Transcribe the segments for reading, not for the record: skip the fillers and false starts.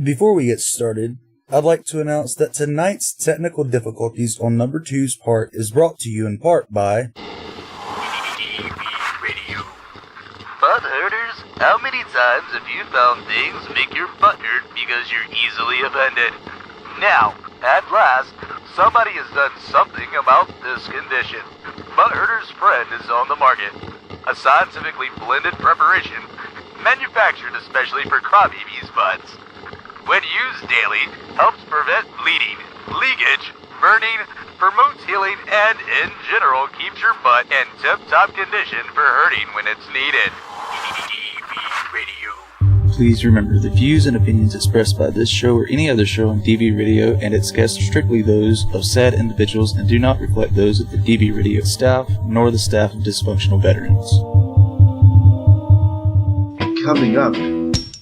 Before we get started, I'd like to announce that tonight's technical difficulties on number 2's part is brought to you in part by Radio. Butt hurters, how many times have you found things make your butt hurt because you're easily offended? Now, at last, somebody has done something about this condition. Butt Hurter's Friend is on the market. A scientifically blended preparation manufactured especially for crybabies' butts. When used daily, helps prevent bleeding, leakage, burning, promotes healing, and in general keeps your butt in tip-top condition for hurting when it's needed. DV Radio. Please remember, the views and opinions expressed by this show or any other show on DV Radio and its guests are strictly those of said individuals and do not reflect those of the DV Radio staff nor the staff of dysfunctional veterans. Coming up.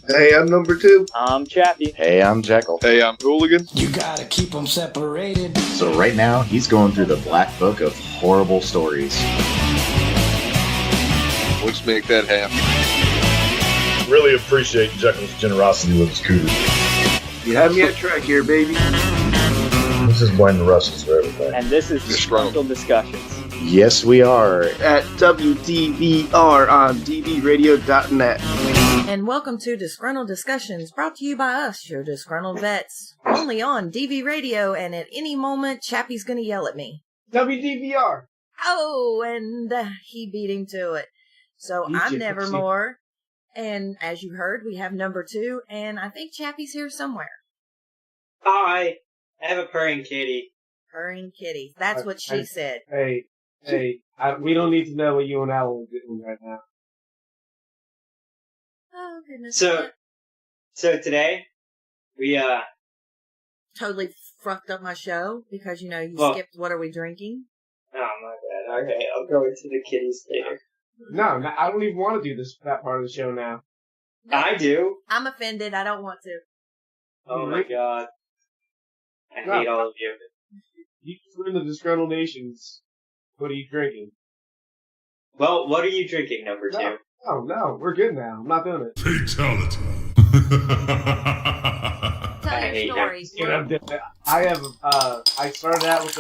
Hey, I'm number 2. I'm Chapi. Hey, I'm Jekyll. Hey, I'm Hooligan. You gotta keep them separated. So right now, he's going through the black book of horrible stories. Let's make that happen. Really appreciate Jekyll's generosity with his cooter. You have me at track here, baby. Let's just blame the Russians for everything. And this is Disgruntled Discussions. Yes, we are. At WDVR on dvradio.net. And welcome to Disgruntled Discussions, brought to you by us, your disgruntled vets. Only on DV Radio, and at any moment, Chappie's gonna yell at me. WDVR. Oh, and he beat him to it. So I'm Nevermore, and as you heard, we have number 2, and I think Chappie's here somewhere. Hi, I have a purring kitty. Purring kitty. That's what she said. Hey, we don't need to know what you and Al are doing right now. Oh, goodness. So today, we, totally fucked up my show because, you skipped What Are We Drinking? Oh, my bad. Okay, I'll go into the kitties later. No, I don't even want to do that part of the show now. No, I do. I'm offended. I don't want to. Oh my god. I hate all of you. You just were in the Disgruntled Nations. What are you drinking? Well, what are you drinking, number 2? No, we're good now. I'm not doing it. Fatality. Tell your story. I started out with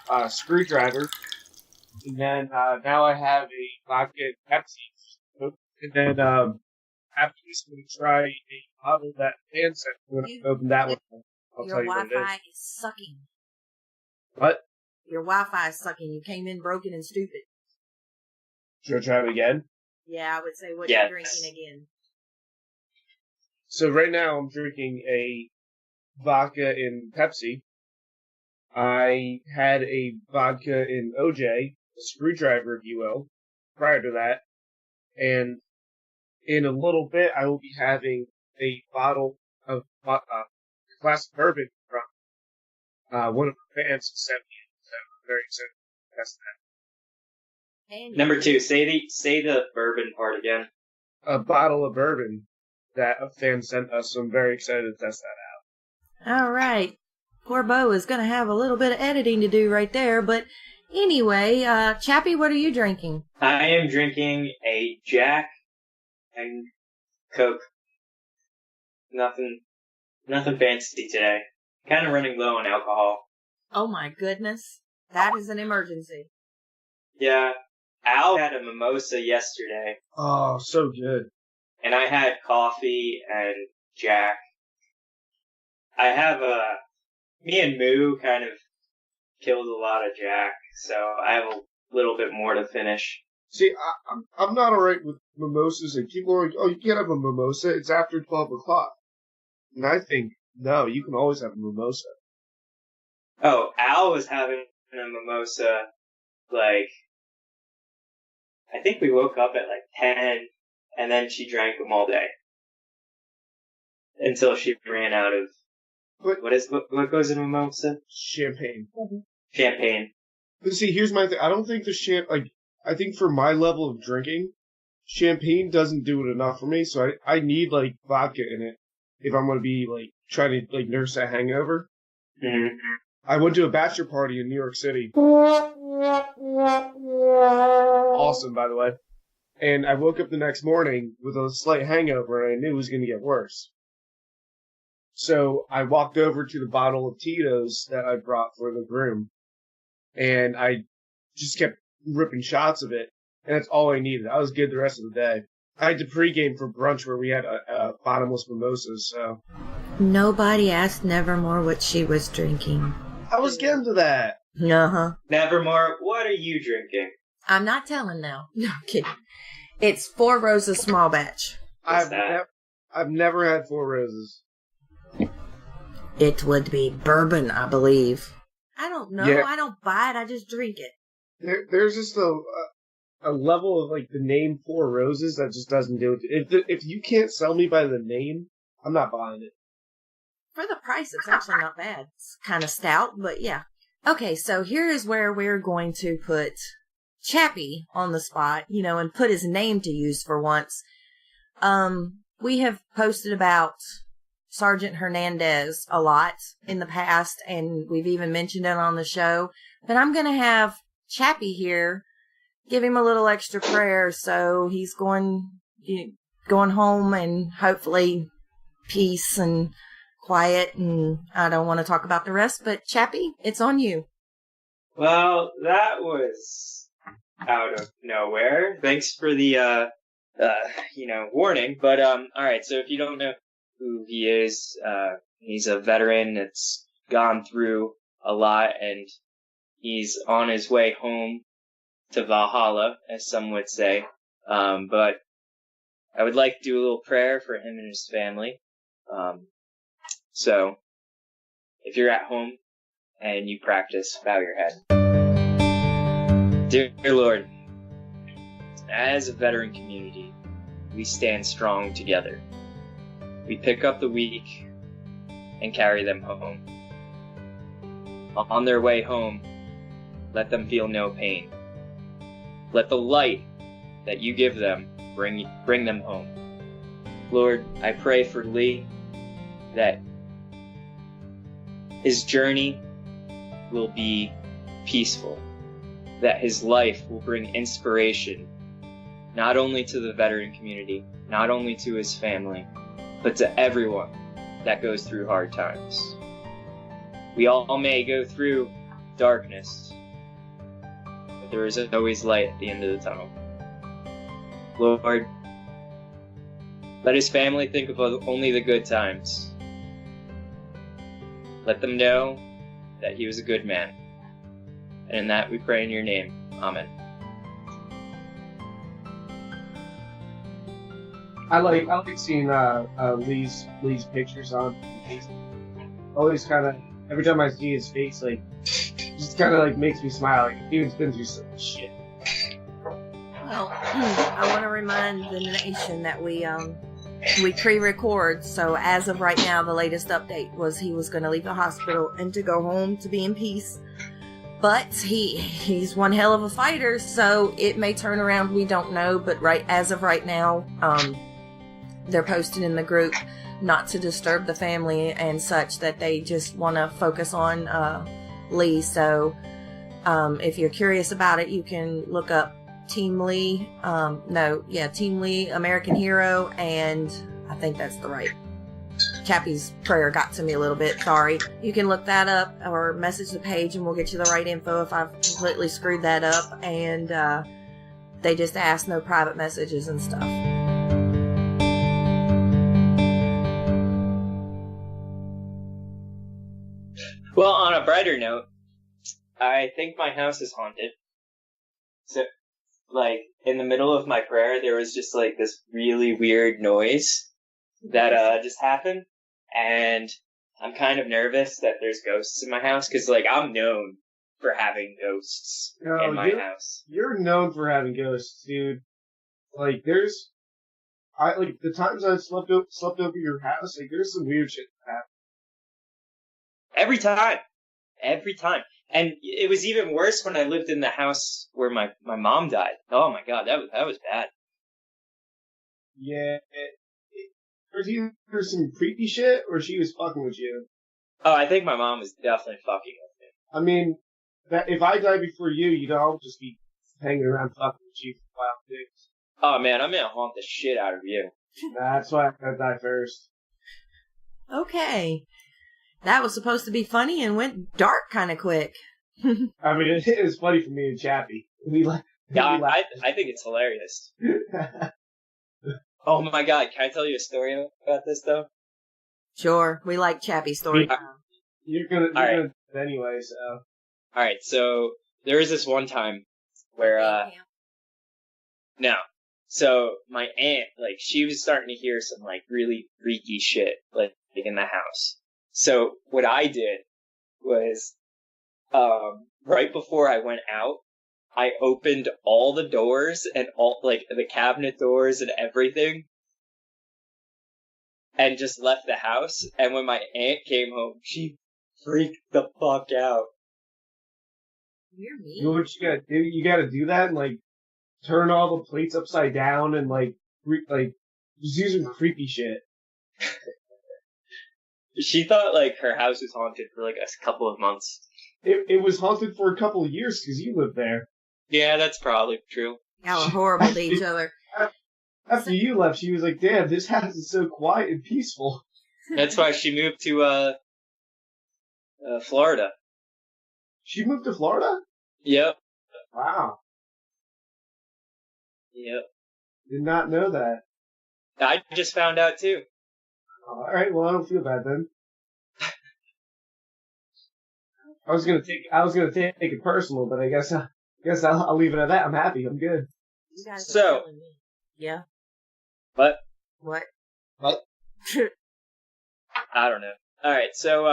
a screwdriver, and then now I have a vodka and Pepsi, and then after this, I'm going to try a bottle that Dan sent when I open that one. I'll tell you what it is. Your Wi-Fi is sucking. What? Your Wi-Fi is sucking. You came in broken and stupid. Should I try it again? Yeah, I would say what you're drinking again. So right now I'm drinking a vodka in Pepsi. I had a vodka in OJ, a screwdriver, if you will, prior to that. And in a little bit, I will be having a bottle of classic bourbon from one of the fans sent me. So I'm very excited to test that. Number 2, say the bourbon part again. A bottle of bourbon that a fan sent us, so I'm very excited to test that out. All right. Poor Bo is going to have a little bit of editing to do right there, but anyway, Chappie, what are you drinking? I am drinking a Jack and Coke. Nothing fancy today. Kind of running low on alcohol. Oh my goodness. That is an emergency. Yeah. Al had a mimosa yesterday. Oh, so good. And I had coffee and Jack. Me and Moo kind of killed a lot of Jack, so I have a little bit more to finish. See, I'm not alright with mimosas, and people are like, oh, you can't have a mimosa, it's after 12 o'clock. And I think, no, you can always have a mimosa. Oh, Al was having a mimosa, I think we woke up at 10, and then she drank them all day. Until she ran out of... What goes in a mimosa? Champagne. Champagne. But see, here's my thing. I don't think I think for my level of drinking, champagne doesn't do it enough for me, so I need, vodka in it if I'm going to be, trying to, nurse a hangover. Mm-hmm. I went to a bachelor party in New York City. Awesome, by the way. And I woke up the next morning with a slight hangover, and I knew it was going to get worse. So I walked over to the bottle of Tito's that I brought for the groom, and I just kept ripping shots of it, and that's all I needed. I was good the rest of the day. I had to pregame for brunch where we had a bottomless mimosas, so... Nobody asked Nevermore what she was drinking. I was getting to that. Uh-huh. Nevermore, what are you drinking? I'm not telling now. No, I'm kidding. It's Four Roses small batch. I've never had Four Roses. It would be bourbon, I believe. I don't know. Yeah. I don't buy it. I just drink it. There's just a level of, like, the name Four Roses that just doesn't do it. If you can't sell me by the name, I'm not buying it. For the price, it's actually not bad. It's kind of stout, but yeah. Okay, so here is where we're going to put Chapi on the spot, and put his name to use for once. We have posted about Sergeant Hernandez a lot in the past, and we've even mentioned it on the show. But I'm going to have Chapi here give him a little extra prayer, so he's going home and hopefully peace and quiet, and I don't want to talk about the rest, but Chapi, it's on you. Well, that was out of nowhere. Thanks for the, warning. But, alright, so if you don't know who he is, he's a veteran that's gone through a lot, and he's on his way home to Valhalla, as some would say. But I would like to do a little prayer for him and his family. So, if you're at home and you practice, bow your head. Dear Lord, as a veteran community, we stand strong together. We pick up the weak and carry them home. On their way home, let them feel no pain. Let the light that you give them bring them home. Lord, I pray for Lee that his journey will be peaceful, that his life will bring inspiration, not only to the veteran community, not only to his family, but to everyone that goes through hard times. We all may go through darkness, but there is always light at the end of the tunnel. Lord, let his family think of only the good times. Let them know that he was a good man. And in that we pray in your name. Amen. I like seeing Lee's pictures on Facebook. Always kind of, every time I see his face, like, just kind of like makes me smile. Like, he was been through some shit. Well, I want to remind the nation that we pre-record, so as of right now, the latest update was he was going to leave the hospital and to go home to be in peace. But he's one hell of a fighter, so it may turn around, we don't know. But as of right now, they're posting in the group not to disturb the family and such, that they just want to focus on Lee. So if you're curious about it, you can look up Team Lee, Team Lee, American Hero, and I think that's the right. Chappie's prayer got to me a little bit, sorry. You can look that up or message the page and we'll get you the right info if I've completely screwed that up. And they just ask no private messages and stuff. Well, on a brighter note, I think my house is haunted. So, like, in the middle of my prayer, there was just, like, this really weird noise that just happened. And I'm kind of nervous that there's ghosts in my house, because, like, I'm known for having ghosts in my house. You're known for having ghosts, dude. Like, the times I've slept over your house, like, there's some weird shit that happens. Every time. And it was even worse when I lived in the house where my mom died. Oh my god, that was bad. Yeah, there's either some creepy shit or she was fucking with you. Oh, I think my mom was definitely fucking with me. I mean, that if I die before you, I'll just be hanging around fucking with you for a while, too. Oh man, I'm gonna haunt the shit out of you. That's why I gotta die first. Okay. That was supposed to be funny and went dark kind of quick. I mean, it was funny for me and Chappie. I think it's hilarious. Oh my god, can I tell you a story about this though? Sure, we like Chappie story time. You're gonna do it anyway, so. Alright, so there was this one time where, no. So my aunt, like, she was starting to hear some, like, really freaky shit, like, in the house. So what I did was, right before I went out, I opened all the doors and all, like, the cabinet doors and everything, and just left the house. And when my aunt came home, she freaked the fuck out. You're mean. You know what you gotta do? You gotta do that and, like, turn all the plates upside down and, like, just do some creepy shit. She thought, like, her house was haunted for, like, a couple of months. It was haunted for a couple of years because you lived there. Yeah, that's probably true. Y'all are horrible to each other. After you left, she was like, damn, this house is so quiet and peaceful. That's why she moved to, Florida. She moved to Florida? Yep. Wow. Yep. Did not know that. I just found out, too. Alright, well, I don't feel bad then. I was gonna take it personal, but I guess I'll leave it at that. I'm happy. I'm good. You guys are So. killing me. Yeah. What? What? I don't know. Alright, so,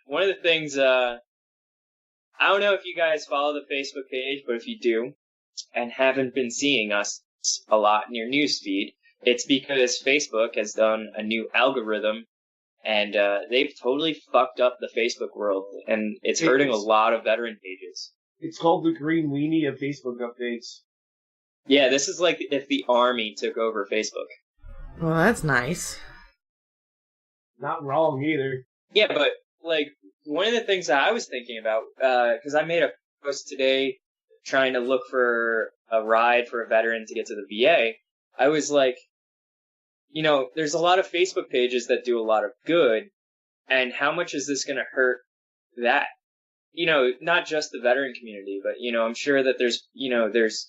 one of the things, I don't know if you guys follow the Facebook page, but if you do, and haven't been seeing us a lot in your newsfeed, it's because Facebook has done a new algorithm, and they've totally fucked up the Facebook world, and it's hurting a lot of veteran pages. It's called the Green Weenie of Facebook updates. Yeah, this is like if the army took over Facebook. Well, that's nice. Not wrong either. Yeah, but, like, one of the things that I was thinking about, because I made a post today trying to look for a ride for a veteran to get to the VA, I was like, you know, there's a lot of Facebook pages that do a lot of good, and how much is this going to hurt that? You know, not just the veteran community, but, you know, I'm sure that there's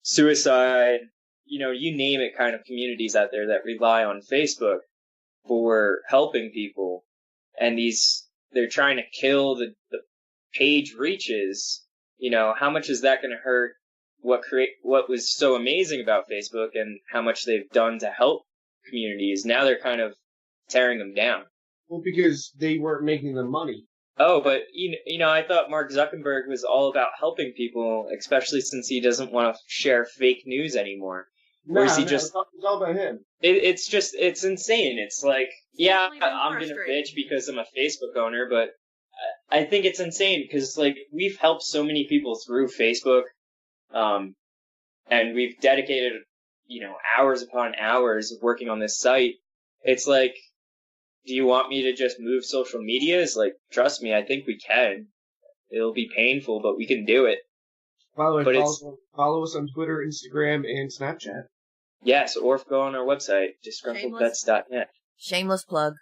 suicide, you know, you name it kind of communities out there that rely on Facebook for helping people, and they're trying to kill the page reaches. You know, how much is that going to hurt what was so amazing about Facebook and how much they've done to help communities? Now they're kind of tearing them down. Well, because they weren't making the money. Oh, but you know, I thought Mark Zuckerberg was all about helping people, especially since he doesn't want to share fake news anymore. Or is he just? It's all about him. It's insane. It's like, yeah, I'm gonna frustrating. bitch because I'm a Facebook owner, but I think it's insane because, like, we've helped so many people through Facebook, and we've dedicated, you know, hours upon hours of working on this site. It's like, do you want me to just move social media? It's like, trust me, I think we can. It'll be painful, but we can do it. By the way, But follow us on Twitter, Instagram, and Snapchat. Yes, or go on our website, disgruntledvets.net. Shameless plug.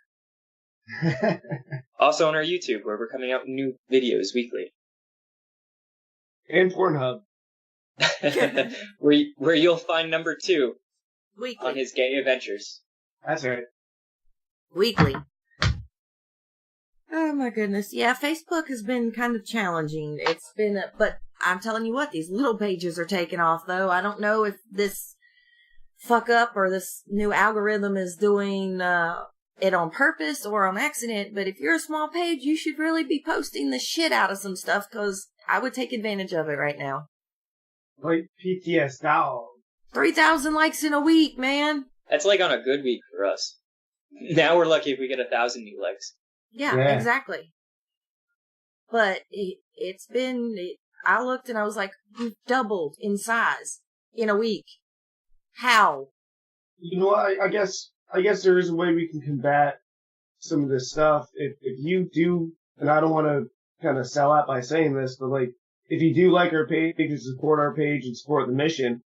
Also on our YouTube, where we're coming out with new videos weekly. And Pornhub. where you'll find number 2 Weekly. on his gay adventures. That's right. Weekly. Oh my goodness. Yeah, Facebook has been kind of challenging. It's been, but I'm telling you what, these little pages are taking off though. I don't know if this fuck up or this new algorithm is doing it on purpose or on accident, but if you're a small page, you should really be posting the shit out of some stuff, because I would take advantage of it right now. Like PTS dog. 3,000 likes in a week, man. That's like on a good week for us. Now we're lucky if we get 1,000 new likes. Yeah, exactly. But it's been, I looked and I was like, you've doubled in size in a week. How? You know what? I guess there is a way we can combat some of this stuff. If you do, and I don't want to kind of sell out by saying this, but like, if you do like our page and support our page and support the mission,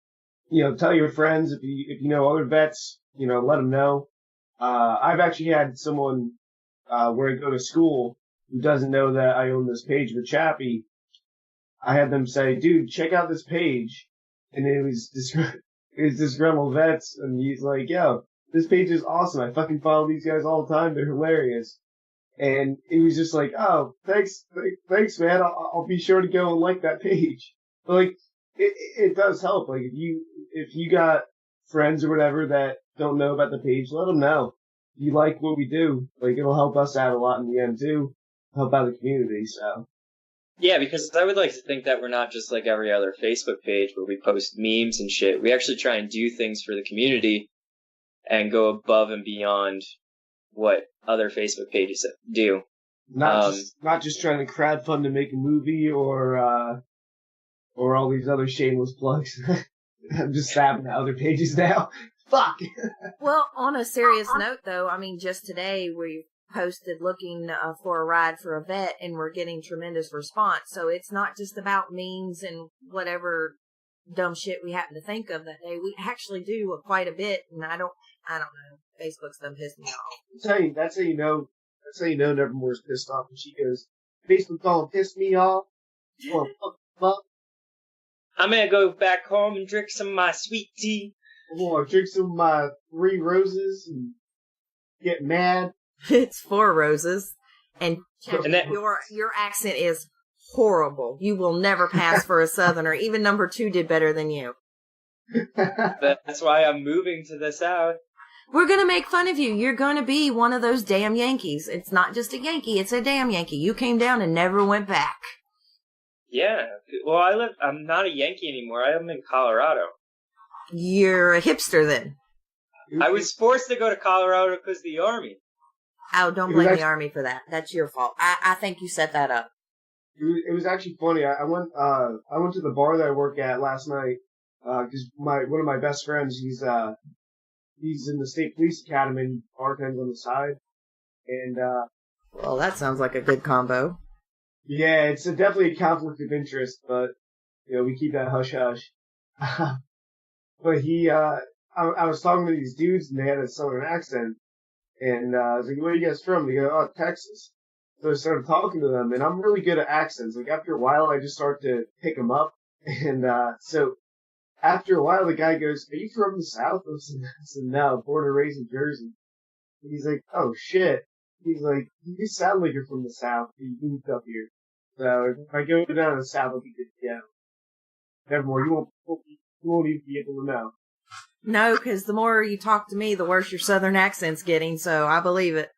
tell your friends if you know other vets, let them know. I've actually had someone, where I go to school who doesn't know that I own this page with Chappie. I had them say, dude, check out this page. And it was disgruntled vets. And he's like, yo, this page is awesome. I fucking follow these guys all the time. They're hilarious. And it was just like, oh, thanks, man. I'll be sure to go and like that page. But like, it does help. Like, if you got friends or whatever that don't know about the page, let them know. If you like what we do, like, it'll help us out a lot in the end too. Help out the community, so. Yeah, because I would like to think that we're not just like every other Facebook page where we post memes and shit. We actually try and do things for the community and go above and beyond what other Facebook pages do. Not just trying to crowdfund to make a movie or all these other shameless plugs. I'm just stabbing at other pages now. Fuck. Well, on a serious note, though, I mean, just today we posted looking for a ride for a vet, and we're getting tremendous response. So it's not just about memes and whatever dumb shit we happen to think of that day. We actually do quite a bit, and I don't know. Facebook's done pissed me off. That's how you know Nevermore's pissed off. And she goes, Facebook don't piss me off. Well, fuck. I'm gonna go back home and drink some of my sweet tea. Or drink some of my 3 roses and get mad. It's 4 roses. And your accent is horrible. You will never pass for a Southerner. Even number 2 did better than you. That's why I'm moving to the South. We're going to make fun of you. You're going to be one of those damn Yankees. It's not just a Yankee. It's a damn Yankee. You came down and never went back. Yeah. Well, I'm not a Yankee anymore. I am in Colorado. You're a hipster then. I was forced to go to Colorado because of the Army. Oh, don't blame the Army for that. That's your fault. I think you set that up. It was actually funny. I went to the bar that I work at last night, cause one of my best friends, he's in the State Police Academy and bartends on the side. And, well, that sounds like a good combo. Yeah, it's definitely a conflict of interest, but, we keep that hush-hush. But I was talking to these dudes and they had a Southern accent. And, I was like, where are you guys from? They go, oh, Texas. So I started talking to them and I'm really good at accents. Like after a while, I just start to pick them up. And, so after a while, the guy goes, are you from the South? I said, no, born and raised in Jersey. And he's like, oh shit. He's like, you sound like you're from the South. You moved up here. So if I go down to the South, I'll be good to go. Nevermore, you won't even be able to know. No, because the more you talk to me, the worse your Southern accent's getting, so I believe it.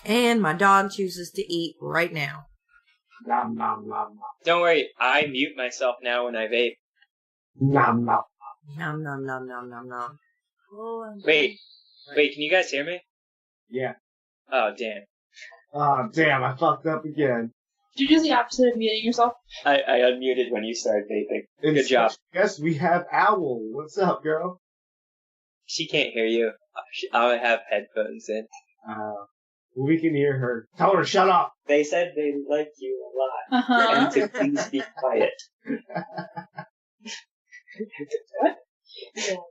And my dog chooses to eat right now. Nom, nom, nom, nom. Don't worry, I mute myself now when I vape. Nom, nom. Nom, nom, nom, nom, nom, nom. Oh, Wait, can you guys hear me? Yeah. Oh, damn. Oh, damn, I fucked up again. Did you do the opposite of muting yourself? I unmuted when you started vaping. Good job. Yes, we have Owl. What's up, girl? She can't hear you. I have headphones in. We can hear her. Tell her to shut up. They said they like you a lot. And to please be quiet.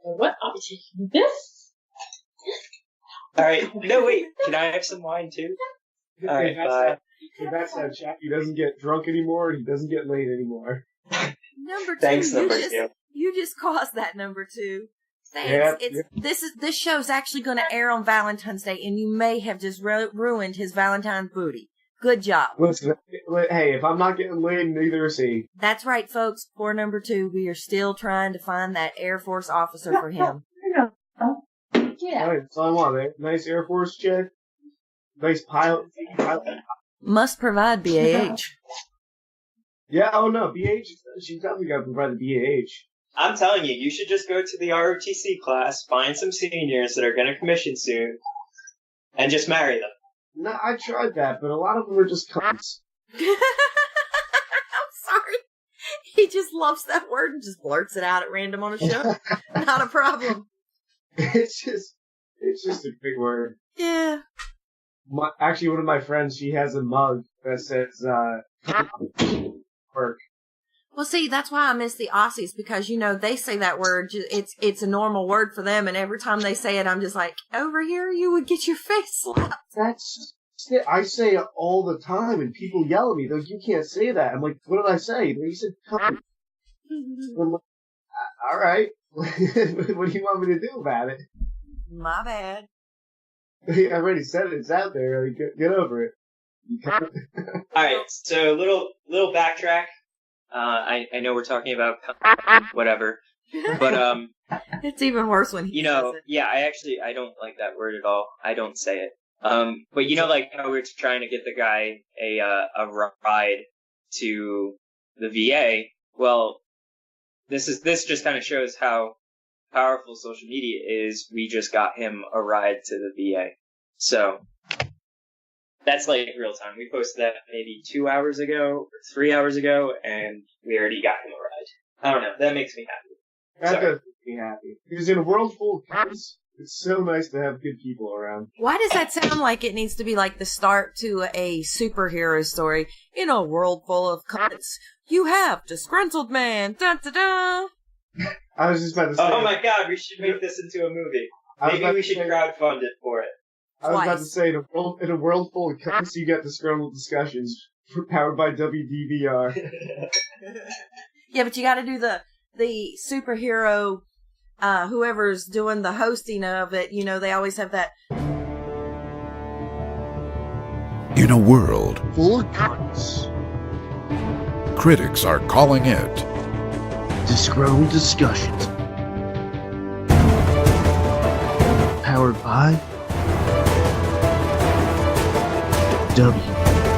What? I'll be taking this. Alright, no wait, can I have some wine too? Alright, bye. That's that Chappy doesn't get drunk anymore, and he doesn't get laid anymore. Number 2. Thanks, number 2. You just caused that, number 2. Thanks. Yep. This show's actually going to air on Valentine's Day, and you may have just ruined his Valentine's booty. Good job. Listen, hey, if I'm not getting laid, neither is he. That's right, folks. For number 2, we are still trying to find that Air Force officer for him. Yeah. Right, that's all I want, eh? Nice Air Force chick. Nice pilot. Must provide BAH. Yeah, oh no, BAH, she's definitely got to provide the BAH. I'm telling you, you should just go to the ROTC class, find some seniors that are going to commission soon, and just marry them. No, I tried that, but a lot of them are just cunts. I'm sorry. He just loves that word and just blurts it out at random on a show. Not a problem. It's just a big word. Yeah. Actually, one of my friends, she has a mug that says, work. Well, see, that's why I miss the Aussies, because, they say that word. It's a normal word for them, and every time they say it, I'm just like, over here, you would get your face slapped. I say it all the time, and people yell at me. They're like, you can't say that. I'm like, what did I say? You said cunt. I'm like, all right. What do you want me to do about it? My bad. I already said it. It's out there. Like, get over it. All right. So little backtrack. I know we're talking about whatever, but it's even worse when he says it. Yeah, I don't like that word at all. I don't say it. But like how we were trying to get the guy a ride to the VA. Well, this just kind of shows how powerful social media is. We just got him a ride to the VA. So that's like real time. We posted that maybe 2 hours ago or 3 hours ago, and we already got him a ride. I don't know. That makes me happy. That does make me happy. Because in a world full of cunts, it's so nice to have good people around. Why does that sound like it needs to be like the start to a superhero story? In a world full of cunts, you have disgruntled man. Da da da. I was just about to say. Oh my god, we should make this into a movie. Maybe we should crowdfund it for it. I was about to say, in a world full of cunts, you got disgruntled discussions powered by WDVR. Yeah, but you got to do the superhero. Whoever's doing the hosting of it, they always have that. In a world full of cunts, critics are calling it disgruntled discussions. Powered by WDVR.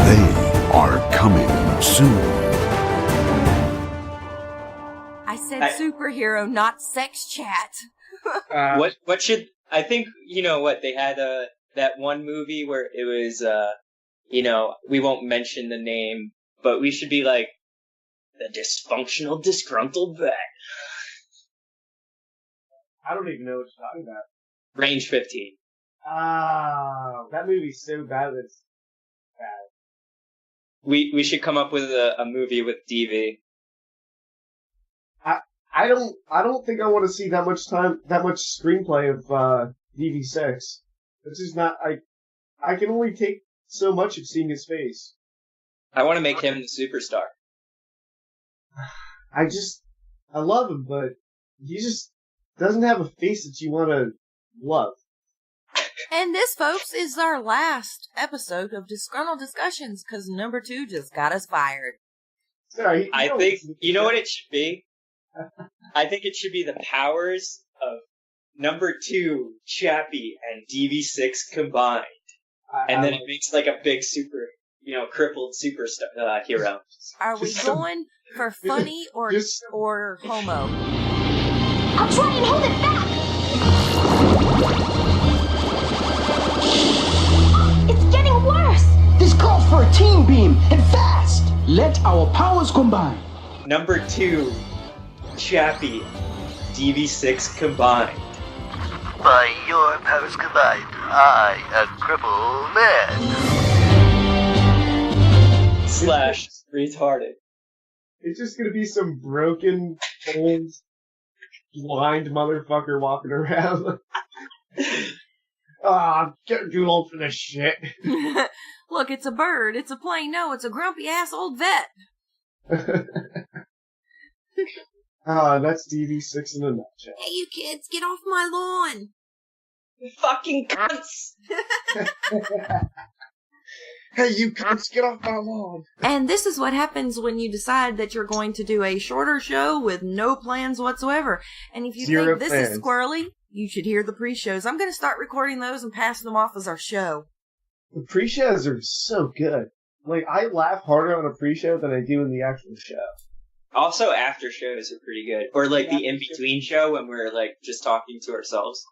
They are coming soon. I said superhero, not sex chat. What should I think? They had that one movie where it was we won't mention the name, but we should be like the dysfunctional disgruntled vet. I don't even know what you're talking about. Range 15. That movie's so bad that it's bad. We should come up with a movie with DV. I don't think I want to see that much screenplay of DV6. It's just not. I can only take so much of seeing his face. I want to make him the superstar. I love him, but he just doesn't have a face that you want to love. And this, folks, is our last episode of Disgruntled Discussions, because number 2 just got us fired. Sorry, I think, you know what it should be? I think it should be the powers of number 2, Chapi, and DV6 combined. And then it makes like a big super, crippled superstar hero. Are we going for funny or homo? I'll try and hold it back! It's getting worse! This calls for a team beam, and fast! Let our powers combine. Number 2, Chappy, DV6 combined. By your powers combined, I, a crippled man. / retarded. It's just gonna be some broken, old, blind motherfucker walking around. I'm getting too old for this shit. Look, it's a bird. It's a plane. No, it's a grumpy-ass old vet. That's DV6 in a nutshell. Hey, you kids, get off my lawn. Fucking cunts. Hey, you cunts, get off my lawn. And this is what happens when you decide that you're going to do a shorter show with no plans whatsoever. And if you think this is squirrely, you should hear the pre-shows. I'm going to start recording those and passing them off as our show. The pre-shows are so good. Like, I laugh harder on a pre-show than I do in the actual show. Also, after shows are pretty good. Or, like, the in-between show when we're, like, just talking to ourselves.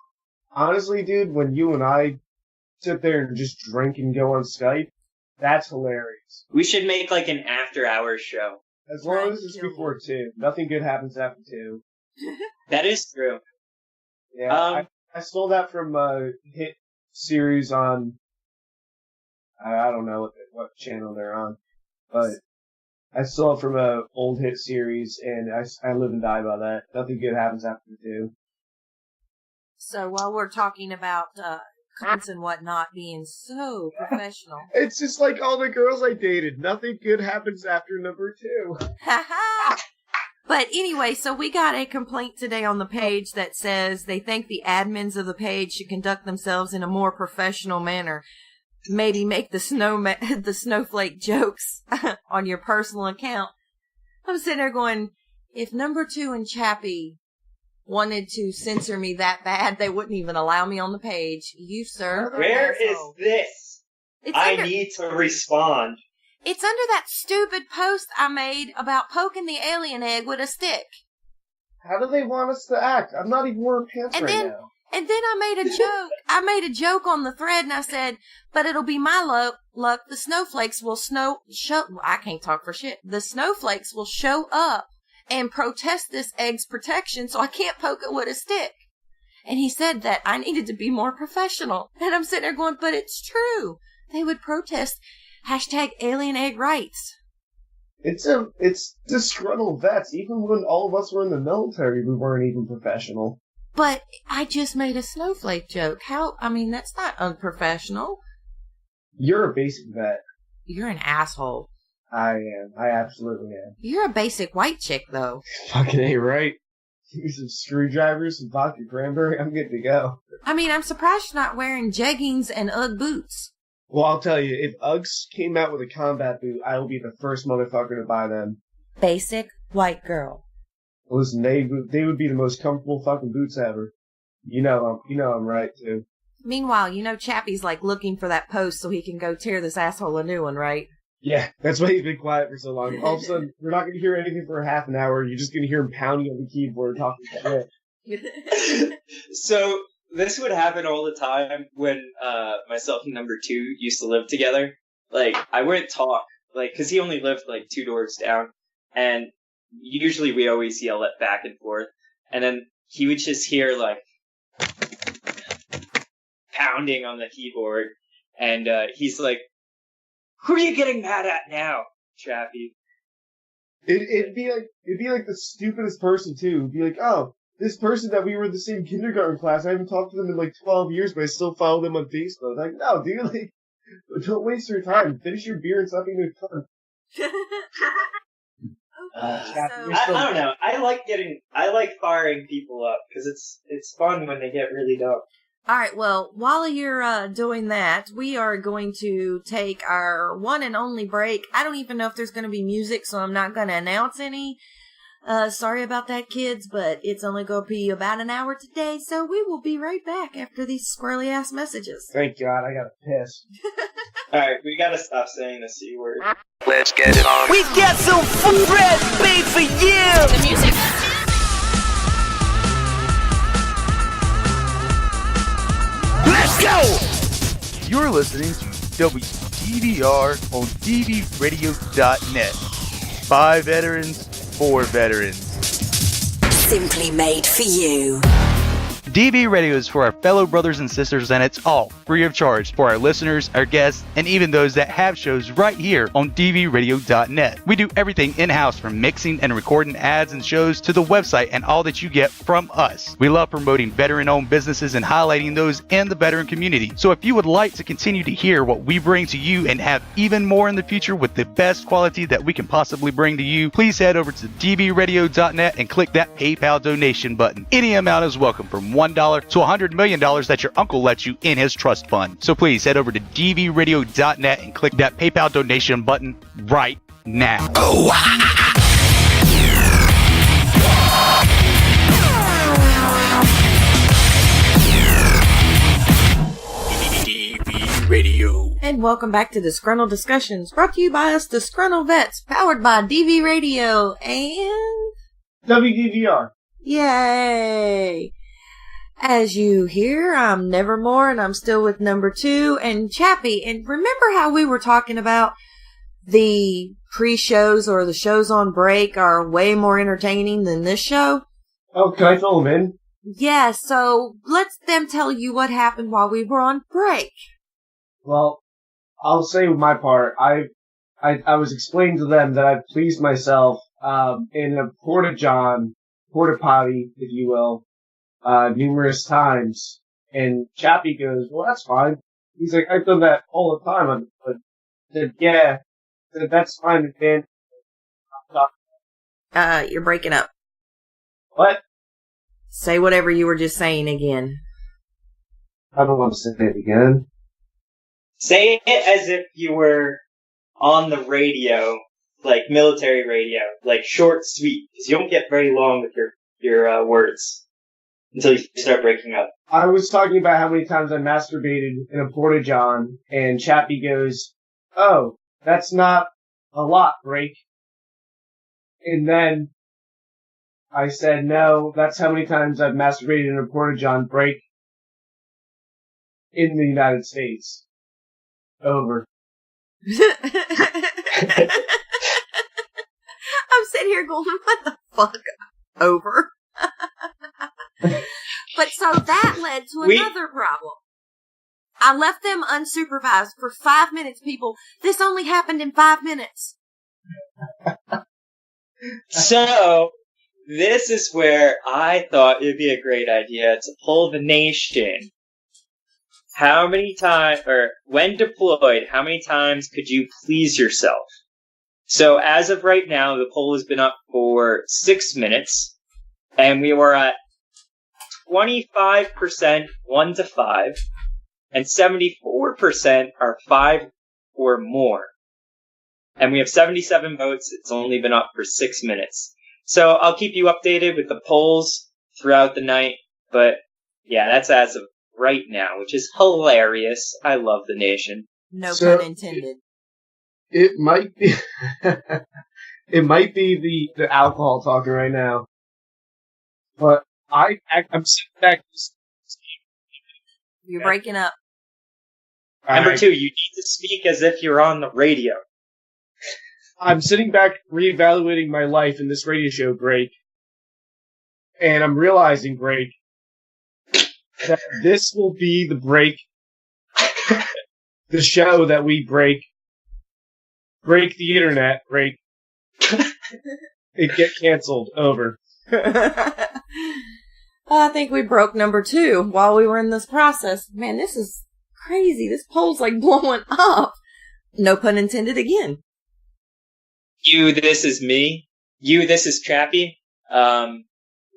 Honestly, dude, when you and I sit there and just drink and go on Skype, that's hilarious. We should make, like, an after-hours show. As long as it's before 2. Nothing good happens after 2. That is true. Yeah, I stole that from a hit series on I don't know what channel they're on, but I saw it from a old hit series, and I live and die by that. Nothing good happens after the 2. So while we're talking about cunts and whatnot being so professional. It's just like all the girls I dated. Nothing good happens after number 2. But anyway, so we got a complaint today on the page that says they think the admins of the page should conduct themselves in a more professional manner. Maybe make the snowflake jokes on your personal account. I'm sitting there going, if number 2 and Chappie wanted to censor me that bad, they wouldn't even allow me on the page. You, sir. Where is this? I need to respond. It's under that stupid post I made about poking the alien egg with a stick. How do they want us to act? I'm not even wearing pants now. And then I made a joke. I made a joke on the thread, and I said, but it'll be my luck. The snowflakes will I can't talk for shit. The snowflakes will show up and protest this egg's protection, so I can't poke it with a stick. And he said that I needed to be more professional. And I'm sitting there going, but it's true. They would protest #alien egg rights. It's disgruntled vets. Even when all of us were in the military, we weren't even professional. But I just made a snowflake joke. That's not unprofessional. You're a basic vet. You're an asshole. I am. I absolutely am. You're a basic white chick, though. Fucking A, right? Give me some screwdrivers, some vodka cranberry, I'm good to go. I'm surprised you're not wearing jeggings and Ugg boots. Well, I'll tell you, if Uggs came out with a combat boot, I will be the first motherfucker to buy them. Basic white girl. Listen, they would be the most comfortable fucking boots ever. You know I'm right, too. Meanwhile, Chappie's looking for that post so he can go tear this asshole a new one, right? Yeah, that's why he's been quiet for so long. All of a sudden, we're not going to hear anything for half an hour. You're just going to hear him pounding on the keyboard talking shit. So, this would happen all the time when myself and number 2 used to live together. I wouldn't talk, because he only lived 2 doors down, and usually we always yell it back and forth, and then he would just hear, pounding on the keyboard, and he's like, who are you getting mad at now, Chappy? It'd be like the stupidest person, too. It'd be like, oh, this person that we were in the same kindergarten class, I haven't talked to them in 12 years, but I still follow them on Facebook. No, dude, don't waste your time. Finish your beer and stop being a cunt. I don't know. I like firing people up, because it's fun when they get really dumb. Alright, well, while you're doing that, we are going to take our one and only break. I don't even know if there's going to be music, so I'm not going to announce any. Sorry about that, kids, but it's only going to be about an hour today, so we will be right back after these squirrely-ass messages. Thank God, I gotta piss. Alright, we gotta stop saying the C word. Let's get it on. We got some food bread made for you! The music. Let's go! You're listening to WDVR on dvradio.net. By veterans, for veterans. Simply made for you. DV Radio is for our fellow brothers and sisters, and it's all free of charge for our listeners, our guests, and even those that have shows right here on dvradio.net. We do everything in-house, from mixing and recording ads and shows to the website and all that you get from us. We love promoting veteran-owned businesses and highlighting those in the veteran community. So if you would like to continue to hear what we bring to you and have even more in the future with the best quality that we can possibly bring to you, please head over to dvradio.net and click that PayPal donation button. Any amount is welcome, from $1 to $100 million that your uncle lets you in his trust fund. So please head over to dvradio.net and click that PayPal donation button right now. DV Radio. And welcome back to Disgruntled Discussions, brought to you by us Disgruntled Vets, powered by DV Radio and WDVR. Yay! As you hear, I'm Nevermore, and I'm still with number 2 and Chappy. And remember how we were talking about the pre-shows or the shows on break are way more entertaining than this show? Oh, can I fill them in? Yeah, so let them tell you what happened while we were on break. Well, I'll say my part. I was explaining to them that I've pleased myself in a porta potty, if you will, numerous times. And Chappy goes, well, that's fine. He's like, I've done that all the time. I said, yeah, that's fine, man. You're breaking up. What? Say whatever you were just saying again. I don't want to say it again. Say it as if you were on the radio, like military radio, like short, sweet, because you don't get very long with your words until you start breaking up. I was talking about how many times I masturbated in a porta-john, and Chappy goes, oh, that's not a lot, Break. And then I said, no, that's how many times I've masturbated in a porta-john, Break, in the United States. Over. I'm sitting here going, what the fuck? Over. But so that led to another problem. I left them unsupervised for 5 minutes, people. This only happened in 5 minutes. So, this is where I thought it'd be a great idea to poll the nation. How many times, or when deployed, how many times could you please yourself? So, as of right now, the poll has been up for 6 minutes, and we were at 25% 1 to 5, and 74% are 5 or more. And we have 77 votes. It's only been up for 6 minutes. So I'll keep you updated with the polls throughout the night. But yeah, that's as of right now, which is hilarious. I love the nation. No pun intended. It might be, it might be the alcohol talking right now. But I'm sitting back. You're breaking up. Number 2, you need to speak as if you're on the radio. I'm sitting back reevaluating my life in this radio show, Break. And I'm realizing, Break, that this will be the break, the show that we break the internet, break, it get canceled, over. I think we broke number 2 while we were in this process. Man, this is crazy. This poll's like blowing up. No pun intended again. You, this is me. You, this is Chappy.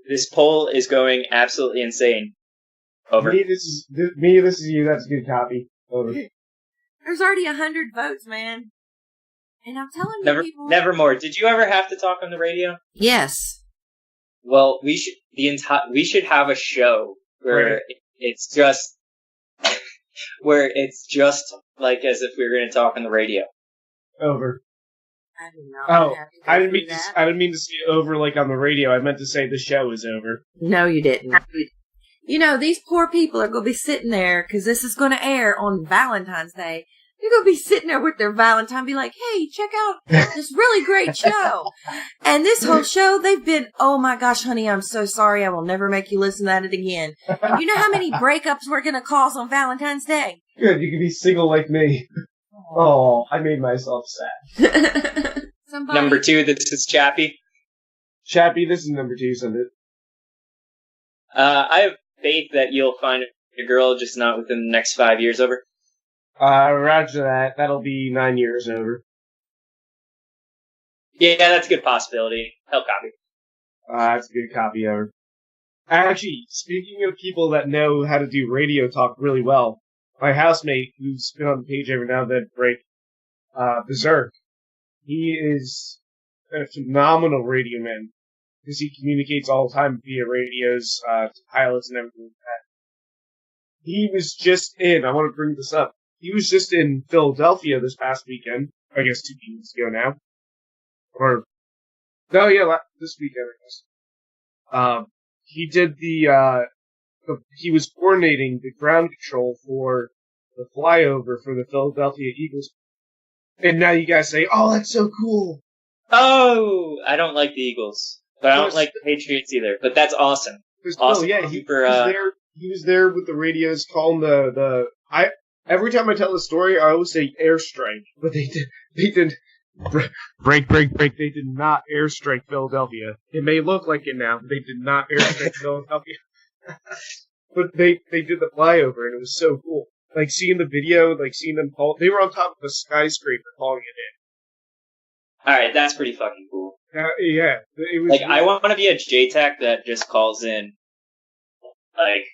This poll is going absolutely insane. Over. Me, this is you. That's a good copy. Over. There's already 100 votes, man. And I'm telling you, people. Nevermore. Did you ever have to talk on the radio? Yes. Well, we should have a show where it's just like as if we were going to talk on the radio. Over. I did not. I didn't mean to say over like on the radio. I meant to say the show is over. No, you didn't. You know, these poor people are going to be sitting there because this is going to air on Valentine's Day. They're going to be sitting there with their Valentine, be like, hey, check out this really great show. And this whole show, they've been, oh my gosh, honey, I'm so sorry. I will never make you listen to that again. And you know how many breakups we're going to cause on Valentine's Day? Good, you can be single like me. Oh, I made myself sad. Number 2, this is Chappy. Chappy, this is number 2, send it. I have faith that you'll find a girl, just not within the next 5 years, over. Roger that. That'll be 9 years, over. Yeah, that's a good possibility. Hell copy. That's a good copy, over. Actually, speaking of people that know how to do radio talk really well, my housemate, who's been on the page every now and then, Break, Berserk, he is a phenomenal radio man, because he communicates all the time via radios, to pilots and everything like that. He was just I want to bring this up, he was just in Philadelphia this past weekend, I guess 2 weeks ago now. This weekend, I guess. He did he was coordinating the ground control for the flyover for the Philadelphia Eagles. And now you guys say, oh, that's so cool. Oh, I don't like the Eagles. But I don't like the Patriots either. But that's awesome. Awesome. Yeah, he was there with the radios calling Every time I tell the story, I always say airstrike, but they did break. They did not airstrike Philadelphia. It may look like it now, but they did not airstrike Philadelphia. But they did the flyover, and it was so cool. Like, seeing the video, like, seeing them call... They were on top of a skyscraper calling it in. Alright, that's pretty fucking cool. Yeah. It was like, I want to be a JTAC that just calls in, like,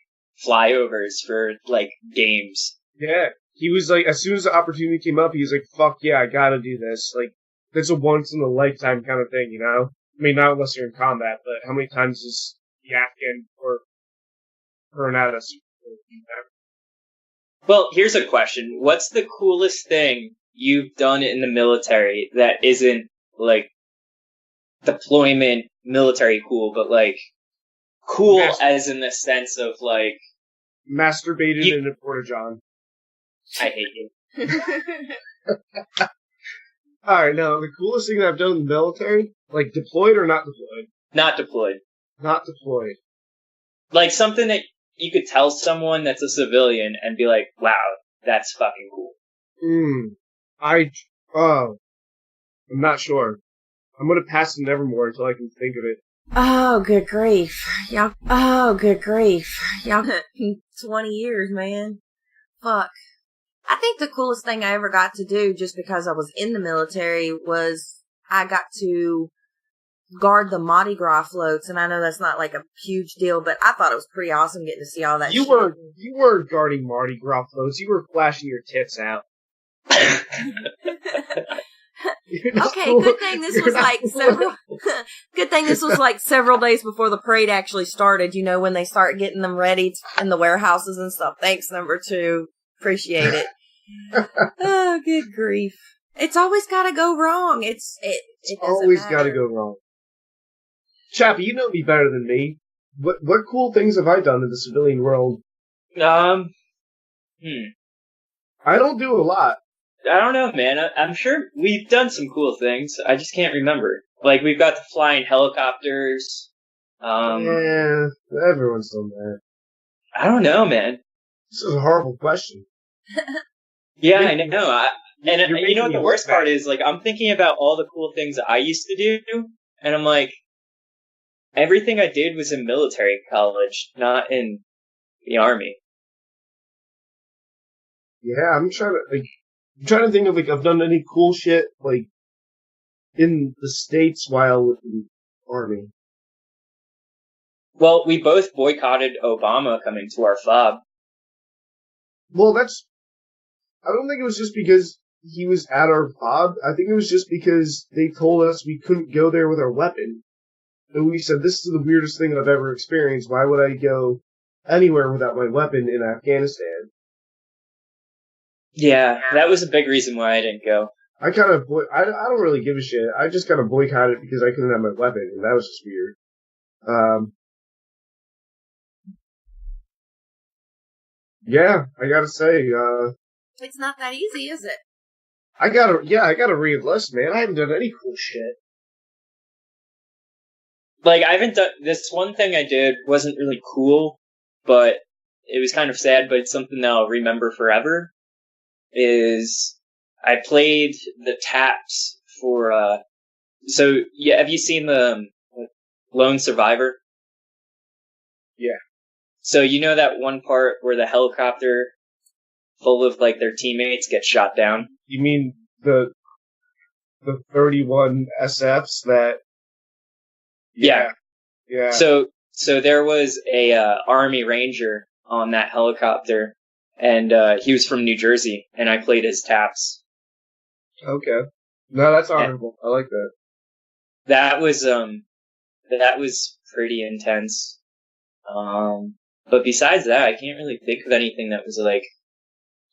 flyovers for, like, games. Yeah. He was like, as soon as the opportunity came up, he was like, fuck yeah, I gotta do this. Like, it's a once-in-a-lifetime kind of thing, you know? I mean, not unless you're in combat, but how many times is the Afghan or Granada? Well, here's a question. What's the coolest thing you've done in the military that isn't, like, deployment military cool, but, like, cool as in the sense of, like... Masturbated in a porta-john. I hate you. Alright, now, the coolest thing that I've done in the military, like, deployed or not deployed? Not deployed. Not deployed. Like, something that you could tell someone that's a civilian and be like, wow, that's fucking cool. I'm not sure. I'm gonna pass to Nevermore until I can think of it. Oh, good grief. Y'all, 20 years, man. Fuck. I think the coolest thing I ever got to do, just because I was in the military, was I got to guard the Mardi Gras floats, and I know that's not like a huge deal, but I thought it was pretty awesome getting to see all that You shit. You weren't guarding Mardi Gras floats, you were flashing your tits out. Okay, good thing this was like several. Good thing this was like several days before the parade actually started. You know, when they start getting them ready in the warehouses and stuff. Thanks, number 2. Appreciate it. Oh, good grief! It's always got to go wrong. It's always got to go wrong. Chappie, you know me better than me. What cool things have I done in the civilian world? I don't do a lot. I don't know, man. I'm sure we've done some cool things. I just can't remember. Like, we've got to fly in helicopters. Yeah, everyone's done that. I don't know, man. This is a horrible question. Yeah, I know. And you know what the worst part is? Like, I'm thinking about all the cool things that I used to do, and I'm like, everything I did was in military college, not in the army. Yeah, I'm trying to think of, like, I've done any cool shit, like, in the States while with the army. Well, we both boycotted Obama coming to our FOB. Well, I don't think it was just because he was at our FOB. I think it was just because they told us we couldn't go there with our weapon. And we said, this is the weirdest thing I've ever experienced. Why would I go anywhere without my weapon in Afghanistan? Yeah, that was a big reason why I didn't go. I don't really give a shit. I just kind of boycotted it because I couldn't have my weapon, and that was just weird. Yeah, I gotta say, It's not that easy, is it? I gotta re-enlist, man. I haven't done any cool shit. Like, I haven't done, this one thing I did wasn't really cool, but it was kind of sad, but it's something that I'll remember forever, is I played the taps for, so, yeah, have you seen the Lone Survivor? Yeah. So, you know that one part where the helicopter full of, like, their teammates gets shot down? You mean the 31 SFs that... Yeah. Yeah. So there was a Army Ranger on that helicopter, and he was from New Jersey, and I played his taps. Okay. No, that's honorable. I like that. That was pretty intense. But besides that, I can't really think of anything that was like,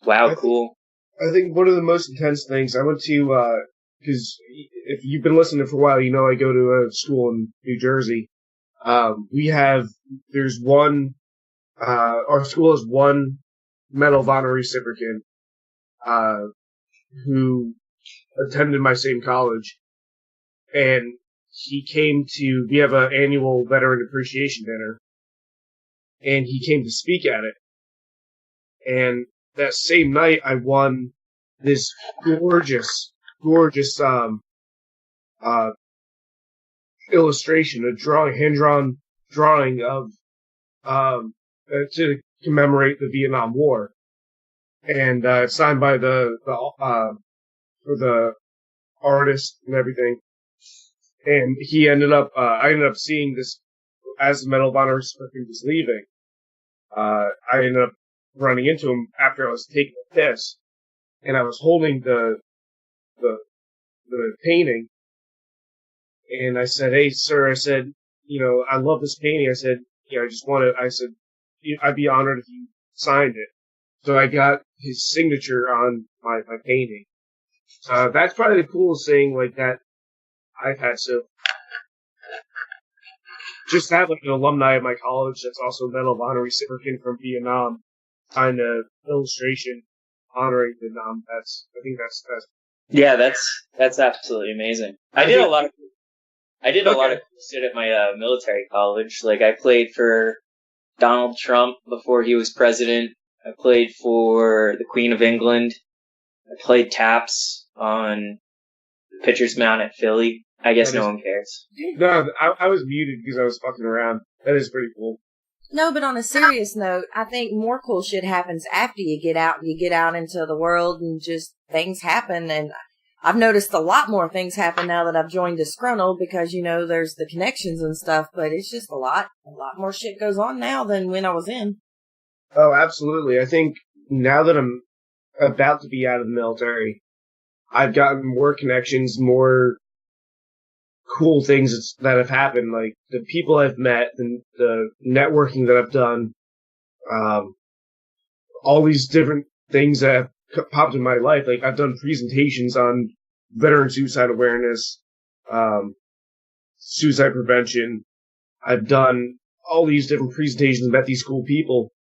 wow, cool. I think one of the most intense things, I went to, because if you've been listening for a while, you know I go to a school in New Jersey. There's one, our school has one Medal of Honor recipient, who attended my same college, and we have an annual Veteran Appreciation Dinner, and he came to speak at it. And that same night, I won this gorgeous illustration, a hand-drawn drawing of to commemorate the Vietnam War, and signed by the artist and everything. And he ended up, I ended up seeing this as the Medal of Honor recipient was leaving. I ended up running into him after I was taking a piss, and I was holding the painting, and I said, "Hey, sir," I said, "I love this painting." I said, "I'd be honored if you signed it." So I got his signature on my painting. That's probably the coolest thing like that I've had. So just have like an alumni of my college that's also a Medal of Honor recipient from Vietnam signed an illustration honoring Vietnam. I think that's Yeah, that's absolutely amazing. I did a lot of cool shit at my military college. Like, I played for Donald Trump before he was president. I played for the Queen of England. I played taps on Pitcher's Mound at Philly. I guess no one cares. No, I was muted because I was fucking around. That is pretty cool. No, but on a serious note, I think more cool shit happens after you get out into the world and just things happen. And I've noticed a lot more things happen now that I've joined Disgruntled because, there's the connections and stuff, but it's just a lot more shit goes on now than when I was in. Oh, absolutely. I think now that I'm about to be out of the military, I've gotten more connections, more cool things that have happened, like the people I've met and the networking that I've done, all these different things that have popped in my life. Like, I've done presentations on veteran suicide awareness, suicide prevention. I've done all these different presentations, met these cool people.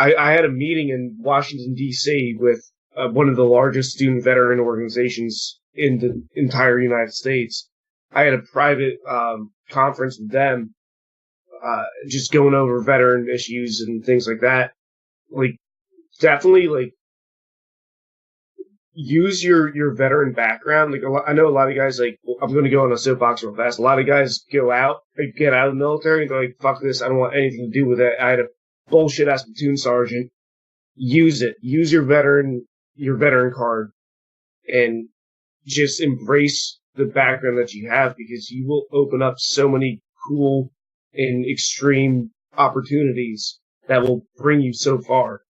I had a meeting in Washington, D.C. with one of the largest student veteran organizations in the entire United States. I had a private conference with them, just going over veteran issues and things like that. Like, definitely, like, use your veteran background. Like, I know a lot of guys, like, I'm going to go on a soapbox real fast. A lot of guys get out of the military, and they're like, fuck this, I don't want anything to do with it. I had a bullshit-ass platoon sergeant. Use it. Use your veteran card, and just embrace the background that you have, because you will open up so many cool and extreme opportunities that will bring you so far.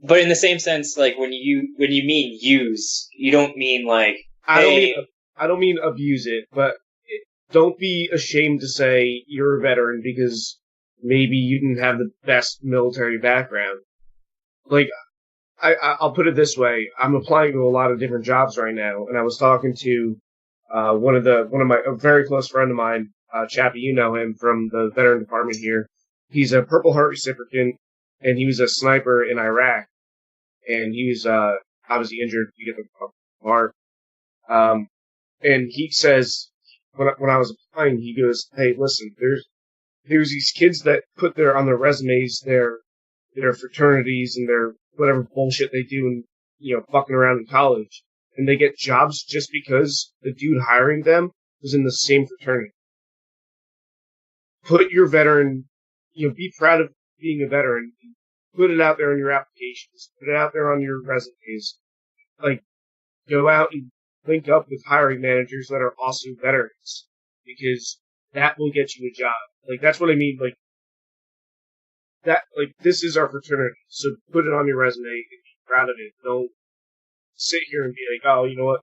But in the same sense, like, when you mean use, you don't mean like, I don't mean abuse it, but don't be ashamed to say you're a veteran because maybe you didn't have the best military background. Like, I'll put it this way: I'm applying to a lot of different jobs right now, and I was talking to a very close friend of mine, Chapi. You know him from the veteran department here. He's a Purple Heart recipient, and he was a sniper in Iraq, and he was obviously injured to get the heart. And he says, when I was applying, he goes, "Hey, listen, there's these kids that put on their resumes their fraternities and their whatever bullshit they do, and fucking around in college, and they get jobs just because the dude hiring them was in the same fraternity. Put your veteran, be proud of being a veteran. Put it out there on your applications. Put it out there on your resumes. Like, go out and link up with hiring managers that are also veterans, because that will get you a job. Like, that's what I mean. Like, that, like, this is our fraternity, so put it on your resume and be proud of it. Don't sit here and be like, oh, you know what?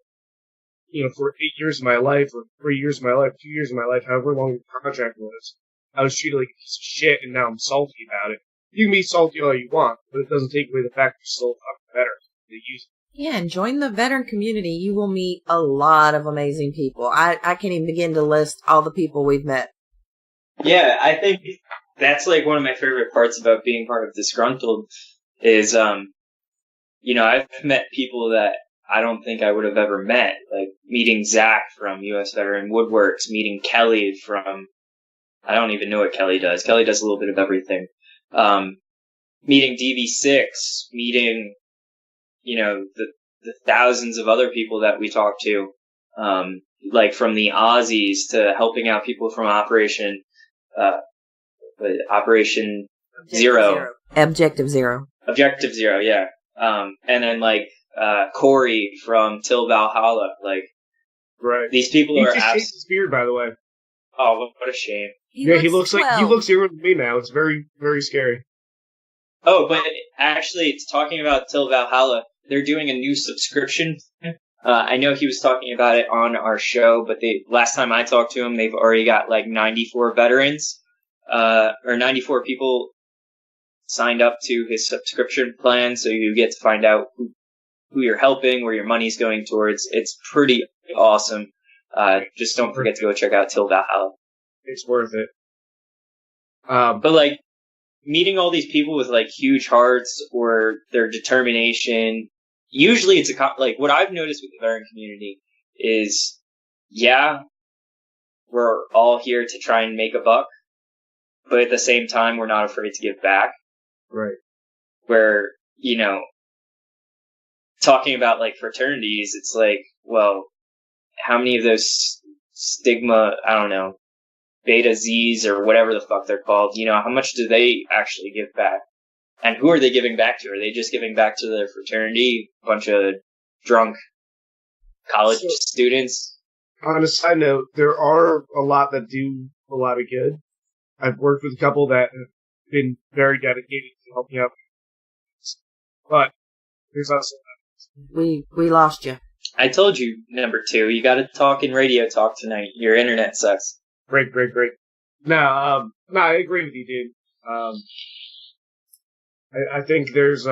For 8 years of my life, or 3 years of my life, 2 years of my life, however long the contract was, I was treated like a piece of shit, and now I'm salty about it. You can be salty all you want, but it doesn't take away the fact you're still fucking better. They use it. Yeah, and join the veteran community. You will meet a lot of amazing people. I can't even begin to list all the people we've met. Yeah, I think that's like one of my favorite parts about being part of Disgruntled is, I've met people that I don't think I would have ever met, like meeting Zach from U.S. Veteran Woodworks, meeting Kelly from, I don't even know what Kelly does. Kelly does a little bit of everything. meeting DV6, meeting, the thousands of other people that we talked to, like from the Aussies to helping out people from Operation Zero. Objective Zero. Objective Zero, yeah. And then Corey from Till Valhalla, right. These people he are just shaved his beard, by the way. Oh, what a shame. He looks younger than me now. It's very, very scary. Oh, but actually, it's talking about Till Valhalla. They're doing a new subscription. I know he was talking about it on our show, but last time I talked to him, they've already got 94 veterans, or 94 people signed up to his subscription plan, so you get to find out who you're helping, where your money's going towards. It's pretty awesome. Just don't forget to go check out Till Valhalla. It's worth it. But meeting all these people with huge hearts or their determination, usually it's what I've noticed with the veteran community is, yeah, we're all here to try and make a buck, but at the same time, we're not afraid to give back. Right. Where, talking about fraternities, it's well, how many of those stigma, I don't know, Beta Z's or whatever the fuck they're called, how much do they actually give back? And who are they giving back to? Are they just giving back to their fraternity? A bunch of drunk college students? On a side note, there are a lot that do a lot of good. I've worked with a couple that have been very dedicated to helping out. But there's also we lost you. I told you, number 2, you gotta talk in radio talk tonight. Your internet sucks. Great. No, I agree with you, dude. I think there's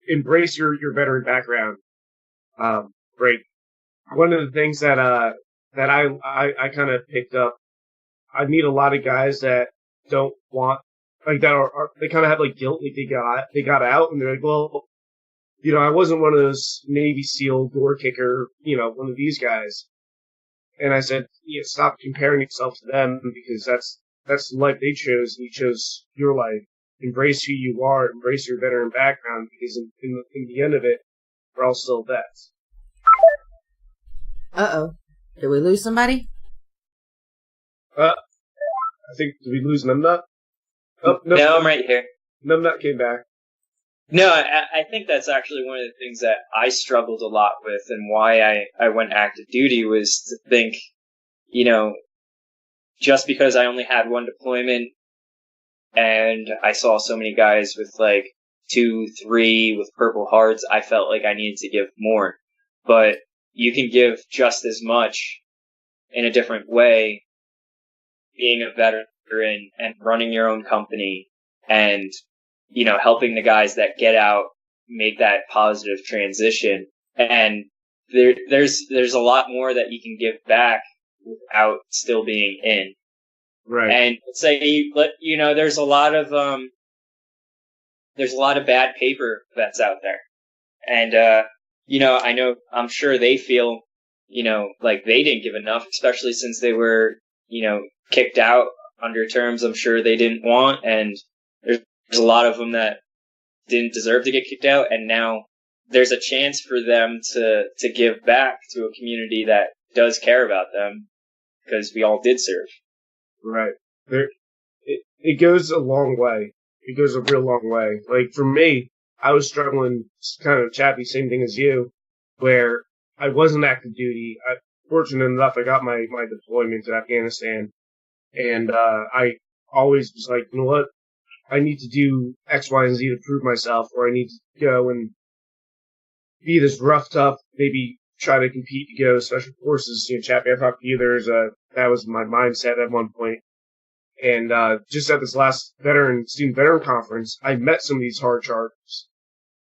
embrace your veteran background. Great. One of the things that I kind of picked up, I meet a lot of guys that don't want, that are they kind of have guilt, they got out, and they're like, well, I wasn't one of those Navy SEAL door kicker, one of these guys. And I said, stop comparing yourself to them, because that's the life they chose, and you chose your life. Embrace who you are, embrace your veteran background, because in the end of it, we're all still vets. Uh-oh. Did we lose somebody? I think, did we lose Numbnut? Oh, no, I'm right here. Numbnut came back. No, I think that's actually one of the things that I struggled a lot with, and why I went active duty was to think, just because I only had one deployment and I saw so many guys with 2, 3 with Purple Hearts, I felt like I needed to give more. But you can give just as much in a different way, being a veteran and running your own company and helping the guys that get out make that positive transition. And there's a lot more that you can give back without still being in. Right. And say, there's a lot of bad paper that's out there. And, I'm sure they feel, like they didn't give enough, especially since they were, kicked out under terms I'm sure they didn't want. And there's a lot of them that didn't deserve to get kicked out, and now there's a chance for them to give back to a community that does care about them, because we all did serve. Right. It goes a long way. It goes a real long way. For me, I was struggling, kind of Chappy, same thing as you, where I wasn't active duty. Fortunate enough, I got my deployment to Afghanistan, and I always was like, you know what? I need to do X, Y, and Z to prove myself, or I need to go and be this rough, tough, maybe try to compete to go special forces. Chappy, I talked to you. That was my mindset at one point. And just at this last student veteran conference, I met some of these hard chargers,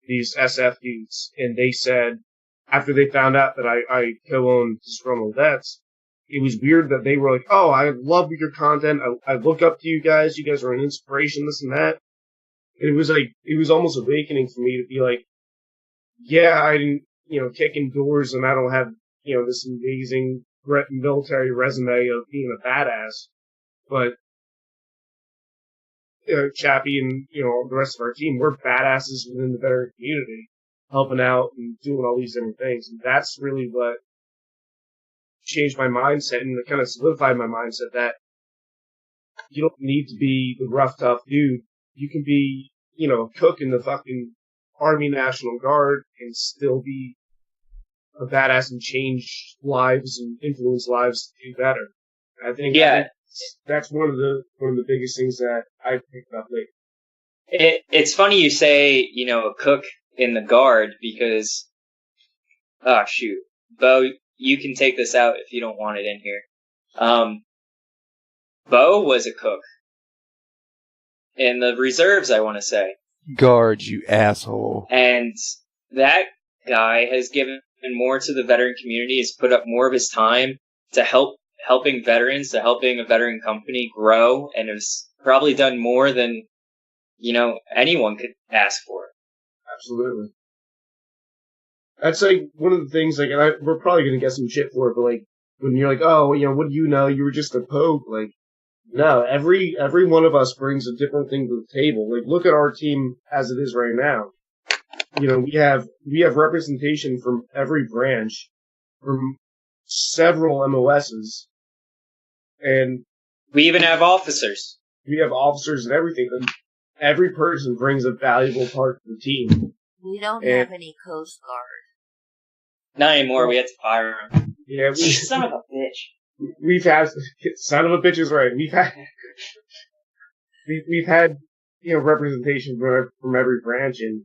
these SF dudes, and they said, after they found out that I co-owned Disgruntled Vets, it was weird that they were like, oh, I love your content. I look up to you guys. You guys are an inspiration, this and that. And it was almost awakening for me to be like, yeah, I didn't, kicking doors, and I don't have, this amazing military resume of being a badass. But Chapi and, the rest of our team, we're badasses within the veteran community, helping out and doing all these different things. And that's really what changed my mindset and kind of solidified my mindset that you don't need to be the rough, tough dude. You can be, a cook in the fucking Army National Guard and still be a badass and change lives and influence lives to do better. I think that's one of the biggest things that I picked up lately. It's funny you say, a cook in the Guard because, oh shoot, Bo, you can take this out if you don't want it in here. Bo was a cook in the reserves, I want to say. Guard, you asshole. And that guy has given more to the veteran community, has put up more of his time to helping veterans, to helping a veteran company grow, and has probably done more than, anyone could ask for. Absolutely. That's like one of the things, like, and we're probably going to get some shit for it, but like, when you're like, oh, what do you know? You were just a pope. Like, no, every one of us brings a different thing to the table. Like, look at our team as it is right now. We have representation from every branch, from several MOSs, and we even have officers. We have officers and everything. And every person brings a valuable part to the team. We don't have any Coast Guard. Not anymore. We had to fire him. Yeah, son of a bitch. We've had son of a bitch is right. We've had representation from every branch, and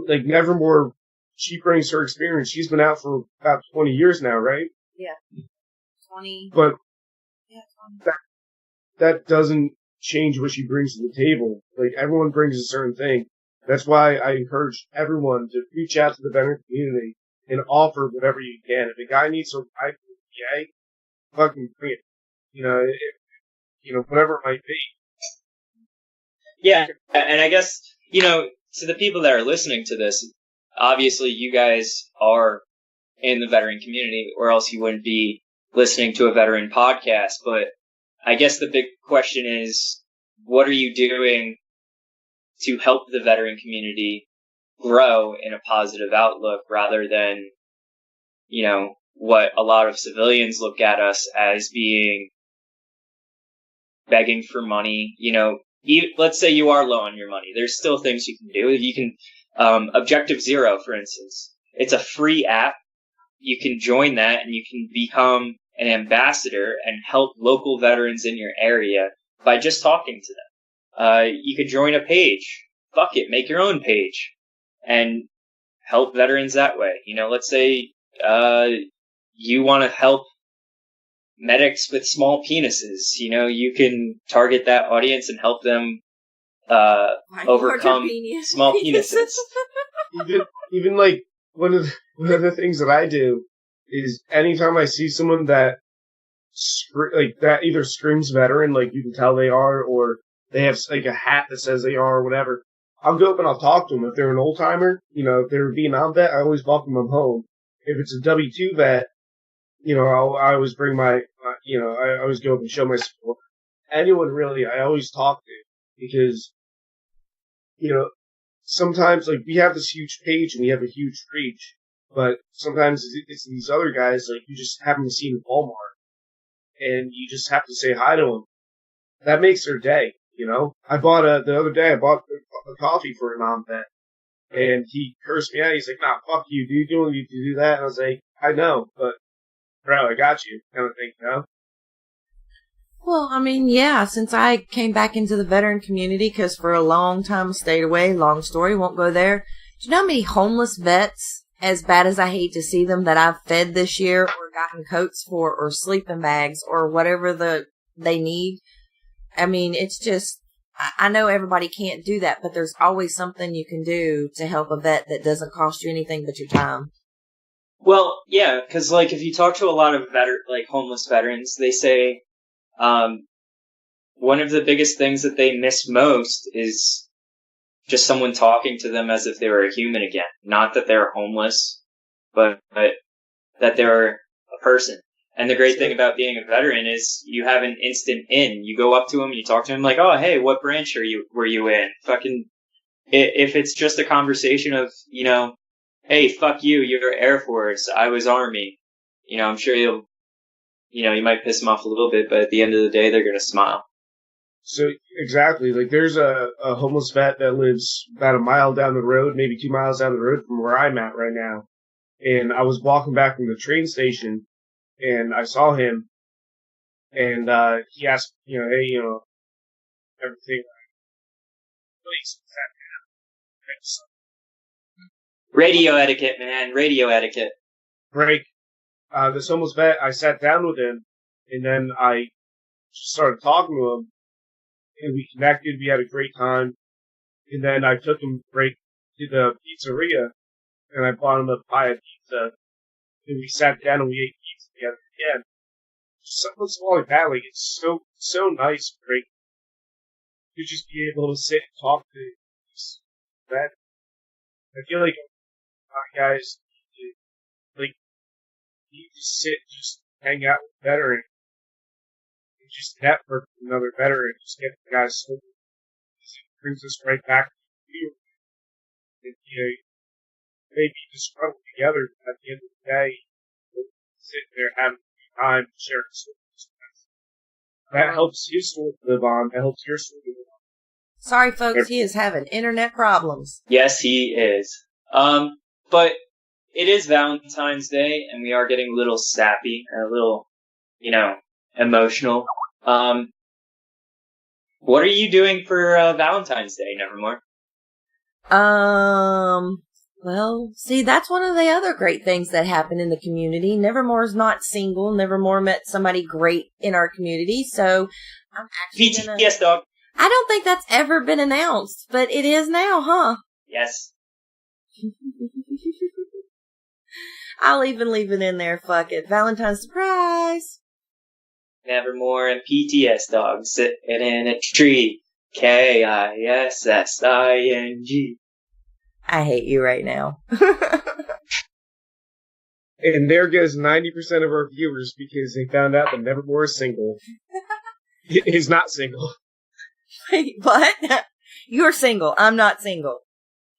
like Nevermore, she brings her experience. She's been out for about 20 years now, right? Yeah, 20. But 20. that doesn't change what she brings to the table. Like, everyone brings a certain thing. That's why I encourage everyone to reach out to the veteran community and offer whatever you can. If a guy needs a ride for the VA, fucking bring it. Whatever it might be. Yeah, and I guess, to the people that are listening to this, obviously you guys are in the veteran community, or else you wouldn't be listening to a veteran podcast. But I guess the big question is, what are you doing to help the veteran community grow in a positive outlook, rather than, what a lot of civilians look at us as being begging for money. Let's say you are low on your money. There's still things you can do. You can, Objective Zero, for instance, it's a free app. You can join that and you can become an ambassador and help local veterans in your area by just talking to them. You could join a page. Fuck it, make your own page and help veterans that way. Let's say, you want to help medics with small penises. You can target that audience and help them, overcome small penises. even like, one of the things that I do is anytime I see someone that that either screams veteran, like you can tell they are, or they have like a hat that says they are or whatever, I'll go up and I'll talk to them. If they're an old timer, if they're a Vietnam vet, I always welcome them home. If it's a W-2 vet, I always bring I always go up and show my support. Anyone really, I always talk to, because, sometimes, like, we have this huge page and we have a huge reach, but sometimes it's these other guys, like, you just happen to see in Walmart, and you just have to say hi to them. That makes their day, I bought the other day, I bought a coffee for a non-vet, and he cursed me out. He's like, nah, fuck you, dude, you don't need to do that. And I was like, I know, but, bro, I got you, kind of thing, Well, I mean, yeah, since I came back into the veteran community, because for a long time I stayed away, long story, won't go there. Do you know how many homeless vets, as bad as I hate to see them, that I've fed this year, or gotten coats for, or sleeping bags, or whatever they need? I mean, it's just, I know everybody can't do that, but there's always something you can do to help a vet that doesn't cost you anything but your time. Well, yeah, because, like, if you talk to a lot of homeless veterans, they say, one of the biggest things that they miss most is just someone talking to them as if they were a human again. Not that they're homeless, but that they're a person. And the great thing about being a veteran is you have an instant in. You go up to him, you talk to him like, oh, hey, what branch were you in? Fucking, if it's just a conversation of, you know, hey, fuck you, you're Air Force, I was Army. You know, I'm sure you might piss them off a little bit, but at the end of the day, they're going to smile. So, exactly. Like, there's a homeless vet that lives about a mile down the road, maybe 2 miles down the road from where I'm at right now. And I was walking back from the train station, and I saw him, and he asked, you know, hey, you know, everything. Please, radio etiquette, man. Radio etiquette. Break. This homeless vet, I sat down with him, and then I just started talking to him, and we connected. We had a great time. And then I took him break to the pizzeria, and I bought him a pie of pizza. And we sat down and we ate pizza together again. Something small like that, like, it's so nice, Break, to just be able to sit and talk to this vet. I feel like guys, like, you just sit, just hang out with a veteran, and just network with another veteran, just get the guys sober. It brings us right back to you. And, you know, maybe just struggle together, but at the end of the day, we'll sit there having a good time, sharing stories. That helps his story live on. That helps your story live on. Sorry, folks, he is having internet problems. Yes, he is. But it is Valentine's Day, and we are getting a little sappy, and a little, you know, emotional. What are you doing for Valentine's Day, Nevermore? Well, see, that's one of the other great things that happen in the community. Nevermore's not single. Nevermore met somebody great in our community, so I'm actually Yes, dog. I don't think that's ever been announced, but it is now, huh? Yes. I'll even leave it in there, fuck it. Valentine's surprise! Nevermore and PTS dog sitting in a tree. KISSING. I hate you right now. And there goes 90% of our viewers because they found out that Nevermore is single. He's not single. Wait, what? You're single. I'm not single.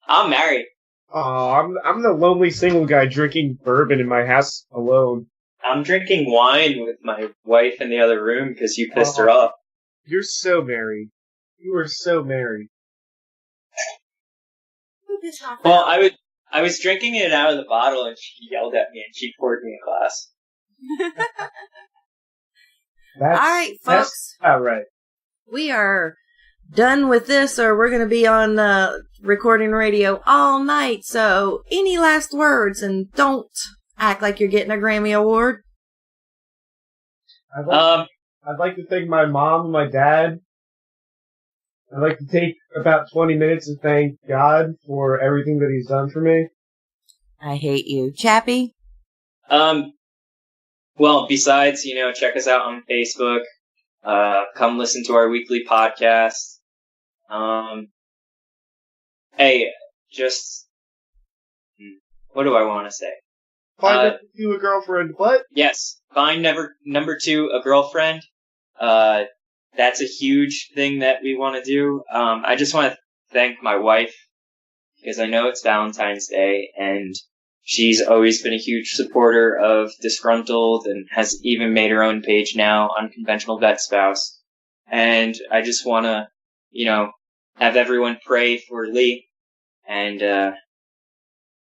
I'm married. Oh, I'm the lonely single guy drinking bourbon in my house alone. I'm drinking wine with my wife in the other room because you pissed her off. You're so married. You are so married. Well, I was drinking it out of the bottle and she yelled at me and she poured me a glass. Alright, folks. That's right. We are done with this, or we're going to be on recording radio all night. So, any last words, and don't act like you're getting a Grammy Award. I'd like to thank my mom and my dad. I'd like to take about 20 minutes to thank God for everything that He's done for me. I hate you. Chappy? Well, besides, you know, check us out on Facebook. Come listen to our weekly podcast. Hey, just, what do I want to say? Find you a girlfriend, what? Yes, find number 2 a girlfriend. That's a huge thing that we want to do. I just want to thank my wife, because I know it's Valentine's Day, and she's always been a huge supporter of Disgruntled, and has even made her own page now, Unconventional Vet Spouse. And I just want to, you know, have everyone pray for Lee, and,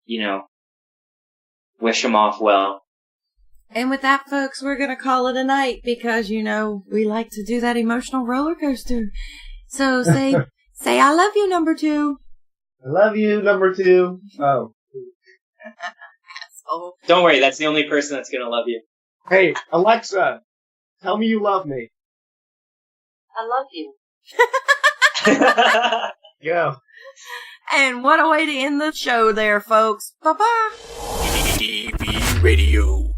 you know, wish him off well. And with that, folks, we're going to call it a night because, you know, we like to do that emotional roller coaster. So say, I love you, number 2. I love you, number 2. Oh. Asshole. Don't worry, that's the only person that's going to love you. Hey, Alexa, tell me you love me. I love you. Go. And what a way to end the show there, folks. Bye-bye. DV Radio.